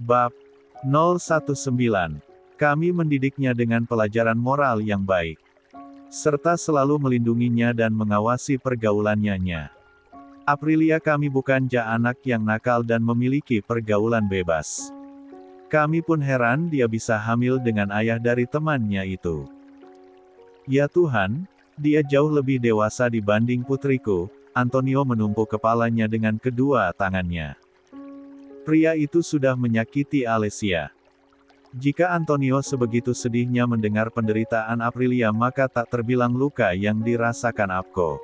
Bab 019. Kami mendidiknya dengan pelajaran moral yang baik, serta selalu melindunginya dan mengawasi pergaulannya. Aprilia, kami bukan anak yang nakal dan memiliki pergaulan bebas. Kami pun heran dia bisa hamil dengan ayah dari temannya itu. Ya Tuhan, dia jauh lebih dewasa dibanding putriku. Antonio menumpuk kepalanya dengan kedua tangannya. Pria itu sudah menyakiti Alessia. Jika Antonio sebegitu sedihnya mendengar penderitaan Aprilia, maka tak terbilang luka yang dirasakan Apko.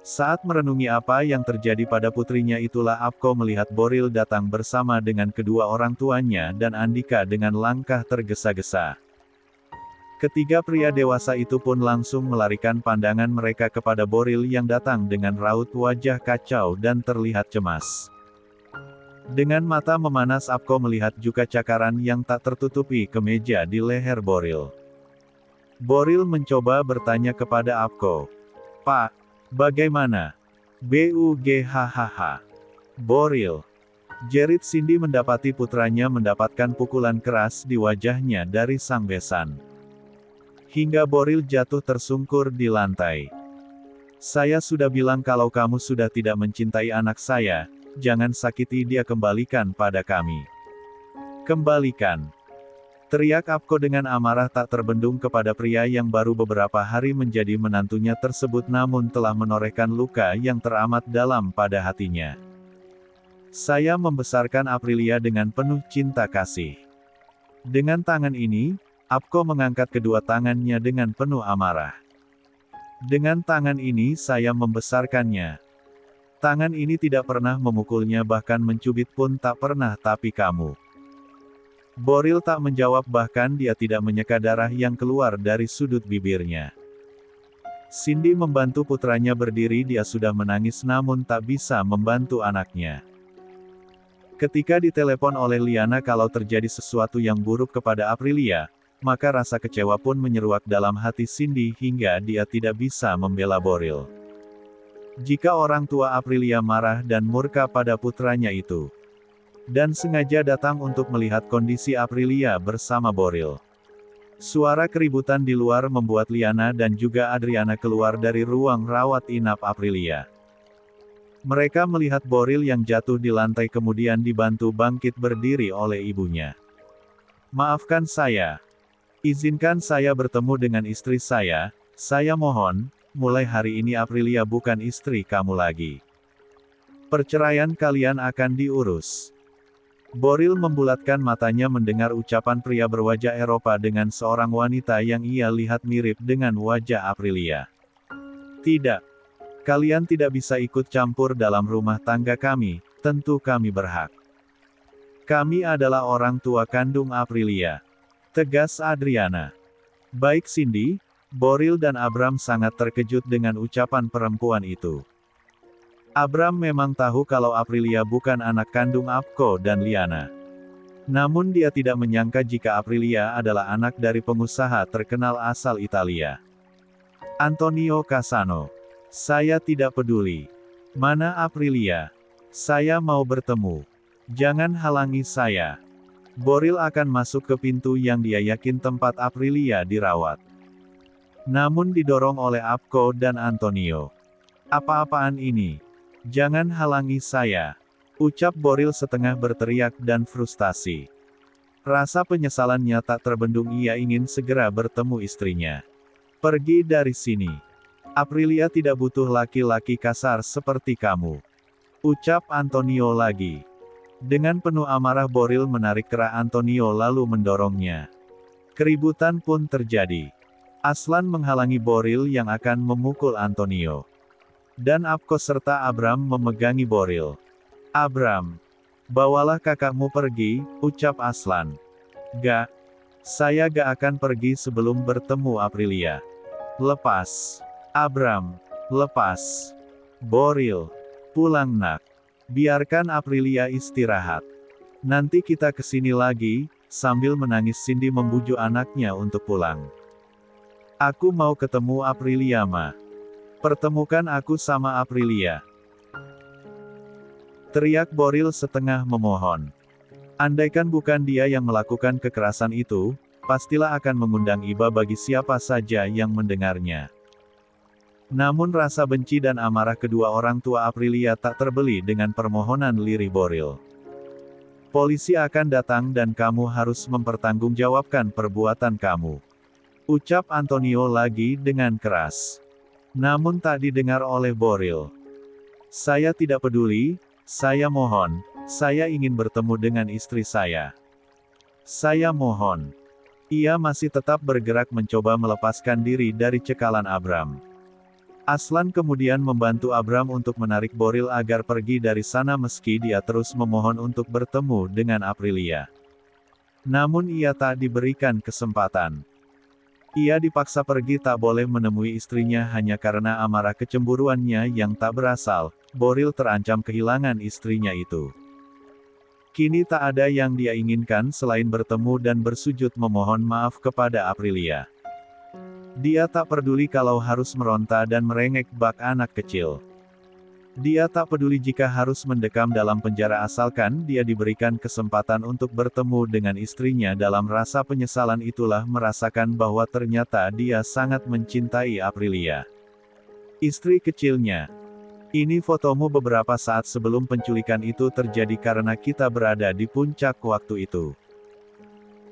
Saat merenungi apa yang terjadi pada putrinya itulah Apko melihat Boril datang bersama dengan kedua orang tuanya dan Andika dengan langkah tergesa-gesa. Ketiga pria dewasa itu pun langsung melarikan pandangan mereka kepada Boril yang datang dengan raut wajah kacau dan terlihat cemas. Dengan mata memanas Apko melihat juga cakaran yang tak tertutupi ke meja di leher Boril. Boril mencoba bertanya kepada Apko. "Pak, bagaimana?" "Bughahaha. Boril," jerit Cindy mendapati putranya mendapatkan pukulan keras di wajahnya dari sang besan. Hingga Boril jatuh tersungkur di lantai. "Saya sudah bilang kalau kamu sudah tidak mencintai anak saya, jangan sakiti dia, kembalikan pada kami. Kembalikan!" teriak Apko dengan amarah tak terbendung kepada pria yang baru beberapa hari menjadi menantunya tersebut namun telah menorehkan luka yang teramat dalam pada hatinya. "Saya membesarkan Aprilia dengan penuh cinta kasih." Dengan tangan ini, Apko mengangkat kedua tangannya dengan penuh amarah. "Dengan tangan ini saya membesarkannya. Tangan ini tidak pernah memukulnya, bahkan mencubit pun tak pernah, tapi kamu..." Boril tak menjawab, bahkan dia tidak menyeka darah yang keluar dari sudut bibirnya. Cindy membantu putranya berdiri, dia sudah menangis namun tak bisa membantu anaknya. Ketika ditelepon oleh Liana kalau terjadi sesuatu yang buruk kepada Aprilia, maka rasa kecewa pun menyeruak dalam hati Cindy hingga dia tidak bisa membela Boril. Jika orang tua Aprilia marah dan murka pada putranya itu, dan sengaja datang untuk melihat kondisi Aprilia bersama Boril. Suara keributan di luar membuat Liana dan juga Adriana keluar dari ruang rawat inap Aprilia. Mereka melihat Boril yang jatuh di lantai kemudian dibantu bangkit berdiri oleh ibunya. "Maafkan saya. Izinkan saya bertemu dengan istri saya mohon. Mulai hari ini Aprilia bukan istri kamu lagi. Perceraian kalian akan diurus." Boril membulatkan matanya mendengar ucapan pria berwajah Eropa dengan seorang wanita yang ia lihat mirip dengan wajah Aprilia. "Tidak. Kalian tidak bisa ikut campur dalam rumah tangga kami, tentu kami berhak. Kami adalah orang tua kandung Aprilia," tegas Adriana. Baik Cindy, Boril dan Abram sangat terkejut dengan ucapan perempuan itu. Abram memang tahu kalau Aprilia bukan anak kandung Apko dan Liana. Namun dia tidak menyangka jika Aprilia adalah anak dari pengusaha terkenal asal Italia. "Antonio Cassano. Saya tidak peduli. Mana Aprilia? Saya mau bertemu. Jangan halangi saya." Boril akan masuk ke pintu yang dia yakin tempat Aprilia dirawat. Namun didorong oleh Apko dan Antonio. "Apa-apaan ini? Jangan halangi saya!" ucap Boril setengah berteriak dan frustasi. Rasa penyesalannya tak terbendung, ia ingin segera bertemu istrinya. "Pergi dari sini. Aprilia tidak butuh laki-laki kasar seperti kamu," ucap Antonio lagi. Dengan penuh amarah Boril menarik kerah Antonio lalu mendorongnya. Keributan pun terjadi. Aslan menghalangi Boril yang akan memukul Antonio. Dan Apko serta Abram memegangi Boril. "Abram, bawalah kakakmu pergi," ucap Aslan. "Gak. Saya gak akan pergi sebelum bertemu Aprilia." "Lepas. Abram. Lepas. Boril. Pulang nak. Biarkan Aprilia istirahat. Nanti kita kesini lagi." Sambil menangis Cindy membujuk anaknya untuk pulang. "Aku mau ketemu Aprilia ma. Pertemukan aku sama Aprilia," teriak Boril setengah memohon. Andaikan bukan dia yang melakukan kekerasan itu, pastilah akan mengundang iba bagi siapa saja yang mendengarnya. Namun rasa benci dan amarah kedua orang tua Aprilia tak terbeli dengan permohonan lirih Boril. Polisi akan datang dan kamu harus mempertanggungjawabkan perbuatan kamu. Ucap Antonio lagi dengan keras. Namun tak didengar oleh Boril. Saya tidak peduli, saya mohon, saya ingin bertemu dengan istri saya. Saya mohon. Ia masih tetap bergerak mencoba melepaskan diri dari cekalan Abram. Aslan kemudian membantu Abram untuk menarik Boril agar pergi dari sana meski dia terus memohon untuk bertemu dengan Aprilia. Namun ia tak diberikan kesempatan. Ia dipaksa pergi tak boleh menemui istrinya hanya karena amarah kecemburuannya yang tak berasal. Boril terancam kehilangan istrinya itu. Kini tak ada yang dia inginkan selain bertemu dan bersujud memohon maaf kepada Aprilia. Dia tak peduli kalau harus meronta dan merengek bak anak kecil. Dia tak peduli jika harus mendekam dalam penjara asalkan dia diberikan kesempatan untuk bertemu dengan istrinya. Dalam rasa penyesalan itulah merasakan bahwa ternyata dia sangat mencintai Aprilia. Istri kecilnya. Ini fotomu beberapa saat sebelum penculikan itu terjadi karena kita berada di puncak waktu itu.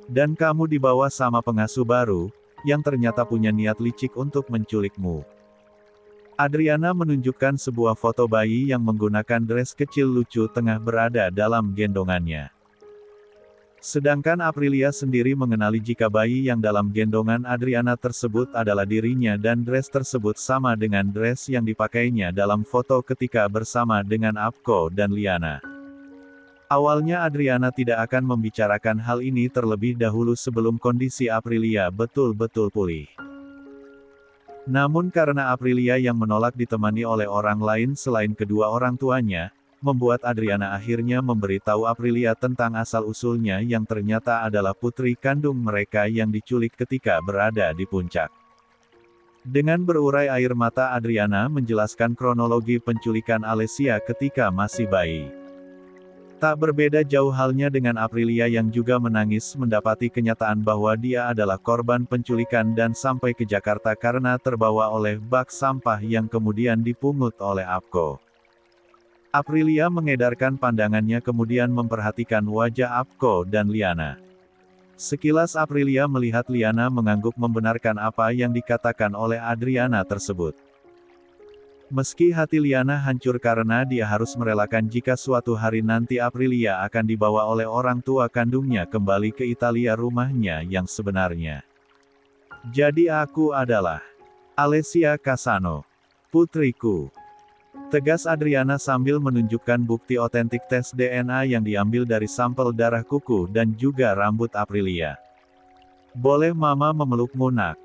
Dan kamu dibawa sama pengasuh baru, yang ternyata punya niat licik untuk menculikmu. Adriana menunjukkan sebuah foto bayi yang menggunakan dress kecil lucu tengah berada dalam gendongannya. Sedangkan Aprilia sendiri mengenali jika bayi yang dalam gendongan Adriana tersebut adalah dirinya dan dress tersebut sama dengan dress yang dipakainya dalam foto ketika bersama dengan Apko dan Liana. Awalnya Adriana tidak akan membicarakan hal ini terlebih dahulu sebelum kondisi Aprilia betul-betul pulih. Namun karena Aprilia yang menolak ditemani oleh orang lain selain kedua orang tuanya, membuat Adriana akhirnya memberitahu Aprilia tentang asal-usulnya yang ternyata adalah putri kandung mereka yang diculik ketika berada di puncak. Dengan berurai air mata Adriana menjelaskan kronologi penculikan Alessia ketika masih bayi. Tak berbeda jauh halnya dengan Aprilia yang juga menangis mendapati kenyataan bahwa dia adalah korban penculikan dan sampai ke Jakarta karena terbawa oleh bak sampah yang kemudian dipungut oleh Apko. Aprilia mengedarkan pandangannya kemudian memperhatikan wajah Apko dan Liana. Sekilas Aprilia melihat Liana mengangguk membenarkan apa yang dikatakan oleh Adriana tersebut. Meski hati Liana hancur karena dia harus merelakan jika suatu hari nanti Aprilia akan dibawa oleh orang tua kandungnya kembali ke Italia rumahnya yang sebenarnya. Jadi aku adalah Alessia Casano, putriku. Tegas Adriana sambil menunjukkan bukti otentik tes DNA yang diambil dari sampel darah kuku dan juga rambut Aprilia. Boleh mama memelukmu nak?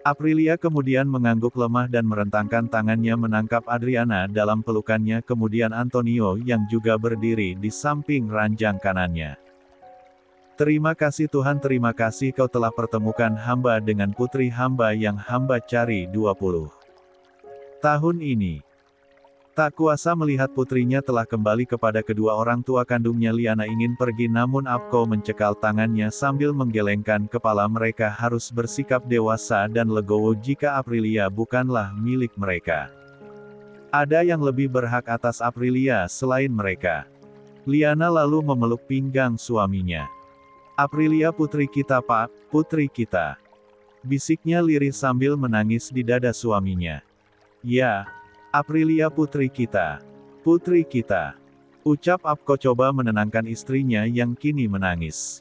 Aprilia kemudian mengangguk lemah dan merentangkan tangannya menangkap Adriana dalam pelukannya kemudian Antonio yang juga berdiri di samping ranjang kanannya. Terima kasih Tuhan, terima kasih kau telah pertemukan hamba dengan putri hamba yang hamba cari 20 tahun ini. Tak kuasa melihat putrinya telah kembali kepada kedua orang tua kandungnya. Liana ingin pergi namun Apko mencekal tangannya sambil menggelengkan kepala. Mereka harus bersikap dewasa dan legowo jika Aprilia bukanlah milik mereka. Ada yang lebih berhak atas Aprilia selain mereka. Liana lalu memeluk pinggang suaminya. Aprilia putri kita pak, putri kita. Bisiknya lirih sambil menangis di dada suaminya. Ya. Aprilia putri kita. Putri kita. Ucap Apko coba menenangkan istrinya yang kini menangis.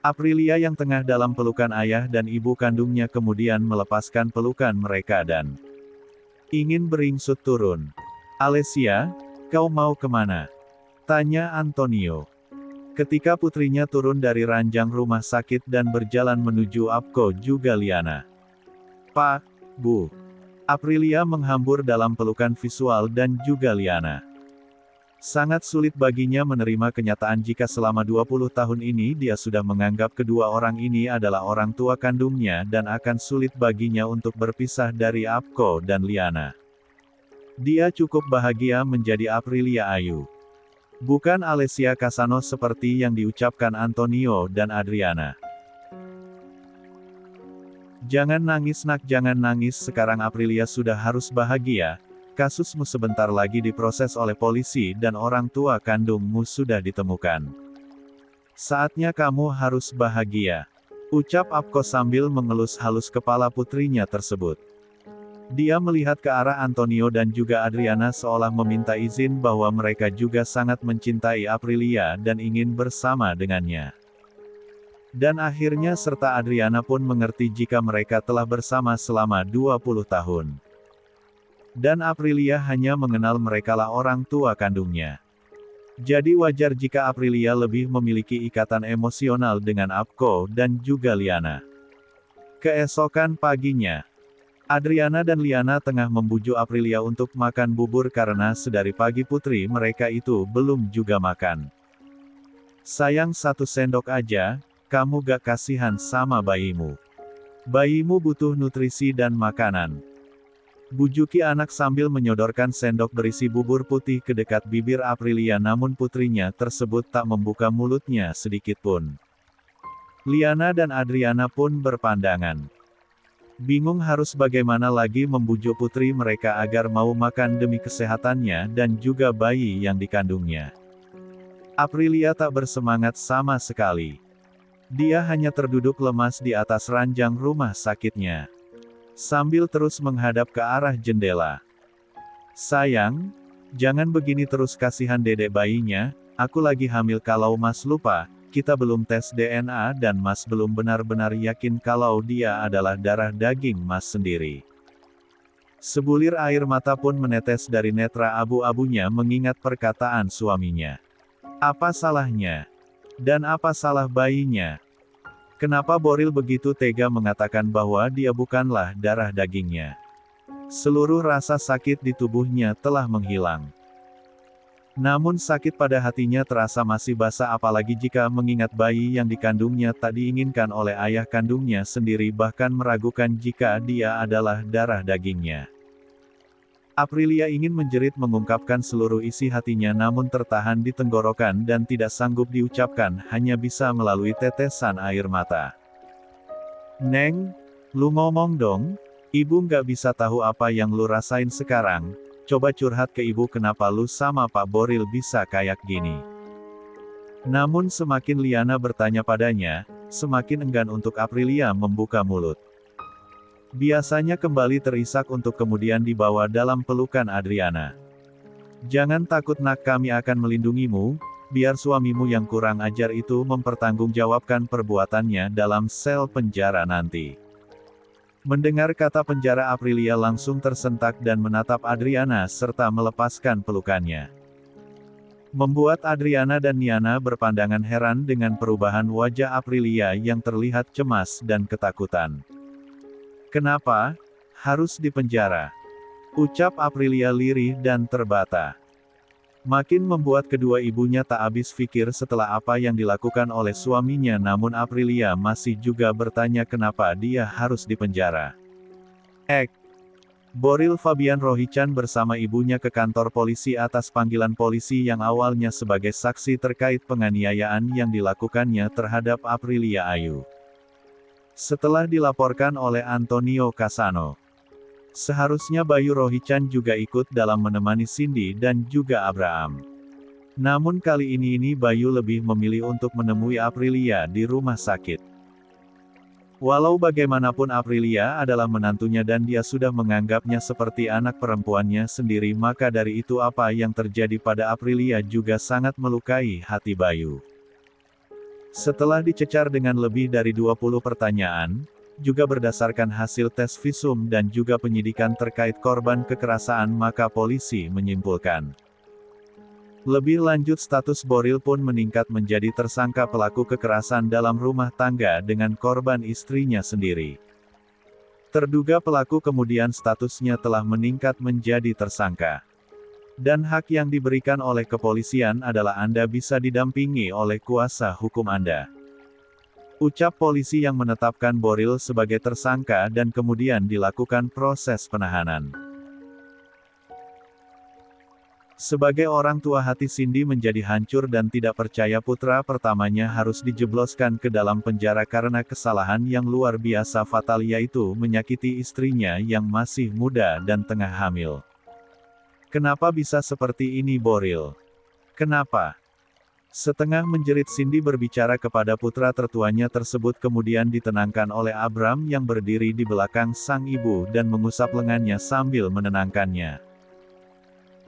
Aprilia yang tengah dalam pelukan ayah dan ibu kandungnya kemudian melepaskan pelukan mereka dan ingin beringsut turun. Alessia, kau mau kemana? Tanya Antonio. Ketika putrinya turun dari ranjang rumah sakit dan berjalan menuju Apko juga Liana. Pak, Bu. Aprilia menghambur dalam pelukan visual dan juga Liana. Sangat sulit baginya menerima kenyataan jika selama 20 tahun ini dia sudah menganggap kedua orang ini adalah orang tua kandungnya dan akan sulit baginya untuk berpisah dari Apko dan Liana. Dia cukup bahagia menjadi Aprilia Ayu. Bukan Alessia Casano seperti yang diucapkan Antonio dan Adriana. Jangan nangis nak, jangan nangis, sekarang Aprilia sudah harus bahagia. Kasusmu sebentar lagi diproses oleh polisi dan orang tua kandungmu sudah ditemukan. Saatnya kamu harus bahagia. Ucap Apko sambil mengelus halus kepala putrinya tersebut. Dia melihat ke arah Antonio dan juga Adriana seolah meminta izin bahwa mereka juga sangat mencintai Aprilia dan ingin bersama dengannya. Dan akhirnya serta Adriana pun mengerti jika mereka telah bersama selama 20 tahun. Dan Aprilia hanya mengenal merekalah orang tua kandungnya. Jadi wajar jika Aprilia lebih memiliki ikatan emosional dengan Apko dan juga Liana. Keesokan paginya, Adriana dan Liana tengah membujuk Aprilia untuk makan bubur karena sedari pagi putri mereka itu belum juga makan. Sayang, 1 sendok aja, kamu gak kasihan sama bayimu. Bayimu butuh nutrisi dan makanan. Bujuki anak sambil menyodorkan sendok berisi bubur putih ke dekat bibir Aprilia, namun putrinya tersebut tak membuka mulutnya sedikitpun. Liana dan Adriana pun berpandangan. Bingung harus bagaimana lagi membujuk putri mereka agar mau makan demi kesehatannya dan juga bayi yang dikandungnya. Aprilia tak bersemangat sama sekali. Dia hanya terduduk lemas di atas ranjang rumah sakitnya. Sambil terus menghadap ke arah jendela. Sayang, jangan begini terus, kasihan dedek bayinya, aku lagi hamil. Kalau Mas lupa, kita belum tes DNA dan Mas belum benar-benar yakin kalau dia adalah darah daging Mas sendiri. Sebulir air mata pun menetes dari netra abu-abunya mengingat perkataan suaminya. Apa salahnya? Dan apa salah bayinya? Kenapa Boril begitu tega mengatakan bahwa dia bukanlah darah dagingnya? Seluruh rasa sakit di tubuhnya telah menghilang. Namun sakit pada hatinya terasa masih basah, apalagi jika mengingat bayi yang dikandungnya tak diinginkan oleh ayah kandungnya sendiri, bahkan meragukan jika dia adalah darah dagingnya. Aprilia ingin menjerit mengungkapkan seluruh isi hatinya, namun tertahan di tenggorokan dan tidak sanggup diucapkan, hanya bisa melalui tetesan air mata. Neng, lu ngomong dong, ibu nggak bisa tahu apa yang lu rasain sekarang, coba curhat ke ibu, kenapa lu sama Pak Boril bisa kayak gini. Namun semakin Liana bertanya padanya, semakin enggan untuk Aprilia membuka mulut. Biasanya kembali terisak untuk kemudian dibawa dalam pelukan Adriana. Jangan takut nak, kami akan melindungimu, biar suamimu yang kurang ajar itu mempertanggungjawabkan perbuatannya dalam sel penjara nanti. Mendengar kata penjara, Aprilia langsung tersentak dan menatap Adriana serta melepaskan pelukannya. Membuat Adriana dan Liana berpandangan heran dengan perubahan wajah Aprilia yang terlihat cemas dan ketakutan. Kenapa harus dipenjara? Ucap Aprilia lirih dan terbata. Makin membuat kedua ibunya tak habis pikir setelah apa yang dilakukan oleh suaminya, namun Aprilia masih juga bertanya kenapa dia harus dipenjara. Boril Fabian Rohichan bersama ibunya ke kantor polisi atas panggilan polisi yang awalnya sebagai saksi terkait penganiayaan yang dilakukannya terhadap Aprilia Ayu. Setelah dilaporkan oleh Antonio Casano, seharusnya Bayu Rohichan juga ikut dalam menemani Cindy dan juga Abraham. Namun kali ini Bayu lebih memilih untuk menemui Aprilia di rumah sakit. Walau bagaimanapun Aprilia adalah menantunya dan dia sudah menganggapnya seperti anak perempuannya sendiri, maka dari itu apa yang terjadi pada Aprilia juga sangat melukai hati Bayu. Setelah dicecar dengan lebih dari 20 pertanyaan, juga berdasarkan hasil tes visum dan juga penyidikan terkait korban kekerasan, maka polisi menyimpulkan. Lebih lanjut, status Boril pun meningkat menjadi tersangka pelaku kekerasan dalam rumah tangga dengan korban istrinya sendiri. Terduga pelaku kemudian statusnya telah meningkat menjadi tersangka. Dan hak yang diberikan oleh kepolisian adalah Anda bisa didampingi oleh kuasa hukum Anda. Ucap polisi yang menetapkan Boril sebagai tersangka dan kemudian dilakukan proses penahanan. Sebagai orang tua, hati Cindy menjadi hancur dan tidak percaya putra pertamanya harus dijebloskan ke dalam penjara karena kesalahan yang luar biasa fatal, yaitu menyakiti istrinya yang masih muda dan tengah hamil. Kenapa bisa seperti ini, Boril? Kenapa? Setengah menjerit, Cindy berbicara kepada putra tertuanya tersebut, kemudian ditenangkan oleh Abram yang berdiri di belakang sang ibu dan mengusap lengannya sambil menenangkannya.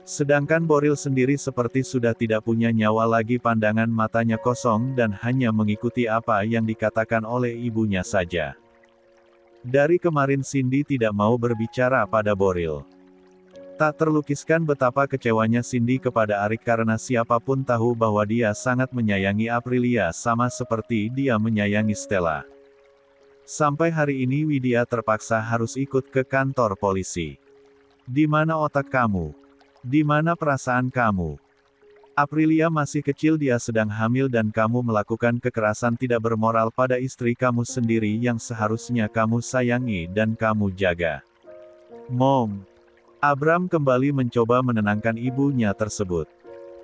Sedangkan Boril sendiri seperti sudah tidak punya nyawa lagi, pandangan matanya kosong dan hanya mengikuti apa yang dikatakan oleh ibunya saja. Dari kemarin Cindy tidak mau berbicara pada Boril. Tak terlukiskan betapa kecewanya Cindy kepada Arik karena siapapun tahu bahwa dia sangat menyayangi Aprilia sama seperti dia menyayangi Stella. Sampai hari ini Widya terpaksa harus ikut ke kantor polisi. Di mana otak kamu? Di mana perasaan kamu? Aprilia masih kecil, dia sedang hamil dan kamu melakukan kekerasan tidak bermoral pada istri kamu sendiri yang seharusnya kamu sayangi dan kamu jaga. Mom. Abram kembali mencoba menenangkan ibunya tersebut.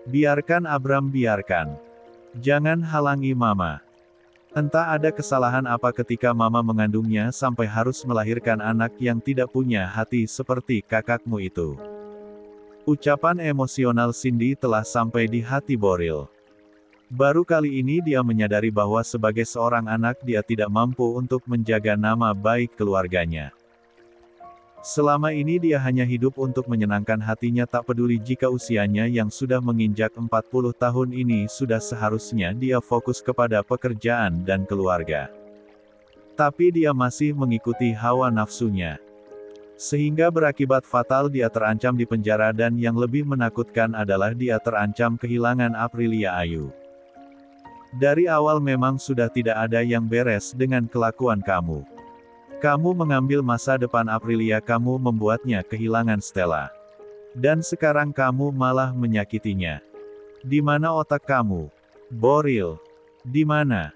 Biarkan Abram, biarkan. Jangan halangi Mama. Entah ada kesalahan apa ketika Mama mengandungnya sampai harus melahirkan anak yang tidak punya hati seperti kakakmu itu. Ucapan emosional Cindy telah sampai di hati Boril. Baru kali ini dia menyadari bahwa sebagai seorang anak dia tidak mampu untuk menjaga nama baik keluarganya. Selama ini dia hanya hidup untuk menyenangkan hatinya, tak peduli jika usianya yang sudah menginjak 40 tahun ini sudah seharusnya dia fokus kepada pekerjaan dan keluarga. Tapi dia masih mengikuti hawa nafsunya. Sehingga berakibat fatal, dia terancam di penjara dan yang lebih menakutkan adalah dia terancam kehilangan Aprilia Ayu. Dari awal memang sudah tidak ada yang beres dengan kelakuan kamu. Kamu mengambil masa depan Aprilia, kamu membuatnya kehilangan Stella. Dan sekarang kamu malah menyakitinya. Di mana otak kamu? Boril. Di mana?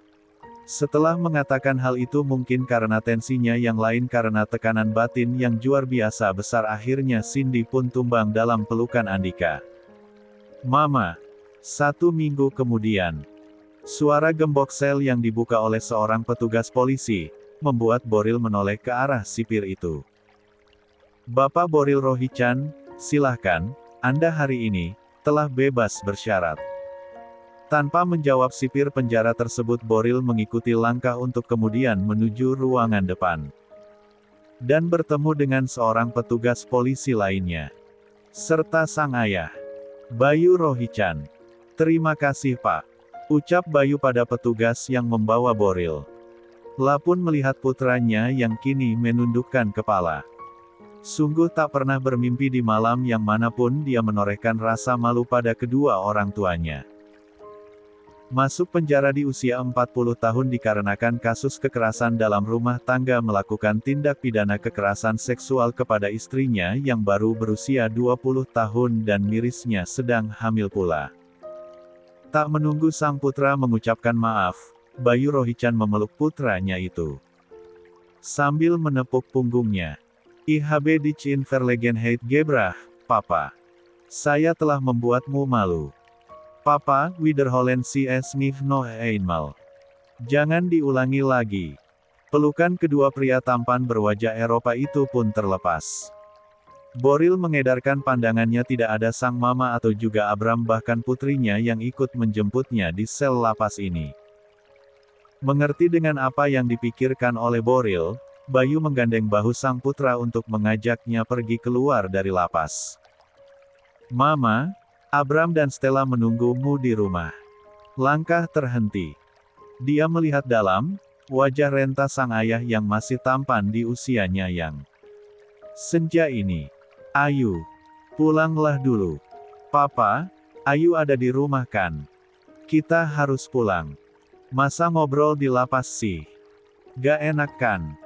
Setelah mengatakan hal itu, mungkin karena tensinya yang lain, karena tekanan batin yang luar biasa besar, akhirnya Cindy pun tumbang dalam pelukan Andika. Mama. 1 minggu kemudian. Suara gembok sel yang dibuka oleh seorang petugas polisi membuat Boril menoleh ke arah sipir itu. Bapak Boril Rohichan, silahkan, Anda hari ini telah bebas bersyarat. Tanpa menjawab sipir penjara tersebut, Boril mengikuti langkah untuk kemudian menuju ruangan depan. Dan bertemu dengan seorang petugas polisi lainnya. Serta sang ayah. Bayu Rohichan. Terima kasih Pak. Ucap Bayu pada petugas yang membawa Boril. Lapun melihat putranya yang kini menundukkan kepala. Sungguh tak pernah bermimpi di malam yang manapun dia menorehkan rasa malu pada kedua orang tuanya. Masuk penjara di usia 40 tahun dikarenakan kasus kekerasan dalam rumah tangga, melakukan tindak pidana kekerasan seksual kepada istrinya yang baru berusia 20 tahun dan mirisnya sedang hamil pula. Tak menunggu sang putra mengucapkan maaf, Bayu Rohichan memeluk putranya itu. Sambil menepuk punggungnya. IHB Dichin Verlegenheit Gebrach, Papa. Saya telah membuatmu malu. Papa, wiederholen Sie es nicht noch einmal. Jangan diulangi lagi. Pelukan kedua pria tampan berwajah Eropa itu pun terlepas. Boril mengedarkan pandangannya, tidak ada sang mama atau juga Abram, bahkan putrinya yang ikut menjemputnya di sel lapas ini. Mengerti dengan apa yang dipikirkan oleh Boril, Bayu menggandeng bahu sang putra untuk mengajaknya pergi keluar dari lapas. Mama, Abram dan Stella menunggumu di rumah. Langkah terhenti. Dia melihat dalam wajah renta sang ayah yang masih tampan di usianya yang senja ini. Ayu, pulanglah dulu. Papa, Ayu ada di rumah kan? Kita harus pulang. Masa ngobrol di lapas sih? Gak enak kan?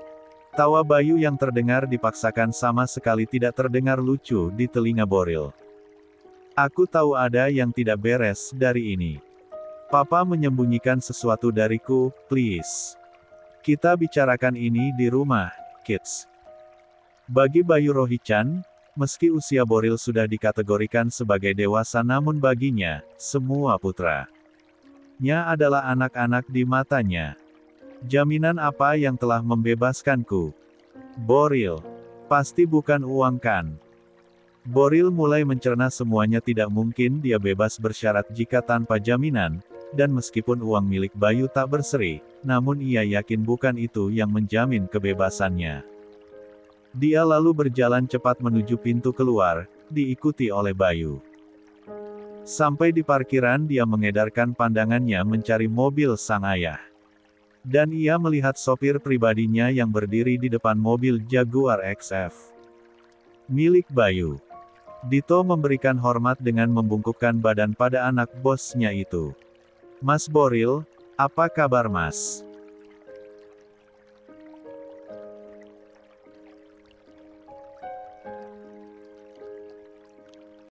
Tawa Bayu yang terdengar dipaksakan sama sekali tidak terdengar lucu di telinga Boril. Aku tahu ada yang tidak beres dari ini. Papa menyembunyikan sesuatu dariku, please. Kita bicarakan ini di rumah, kids. Bagi Bayu Rohichan, Meski usia Boril sudah dikategorikan sebagai dewasa namun baginya, semua putranya adalah anak-anak di matanya. Jaminan apa yang telah membebaskanku? Boril. Pasti bukan uang kan? Boril mulai mencerna semuanya tidak mungkin dia bebas bersyarat jika tanpa jaminan, dan meskipun uang milik Bayu tak berseri, namun ia yakin bukan itu yang menjamin kebebasannya. Dia lalu berjalan cepat menuju pintu keluar, diikuti oleh Bayu. Sampai di parkiran dia mengedarkan pandangannya mencari mobil sang ayah. Dan ia melihat sopir pribadinya yang berdiri di depan mobil Jaguar XF milik Bayu. Dito memberikan hormat dengan membungkukkan badan pada anak bosnya itu. Mas Boril, apa kabar mas?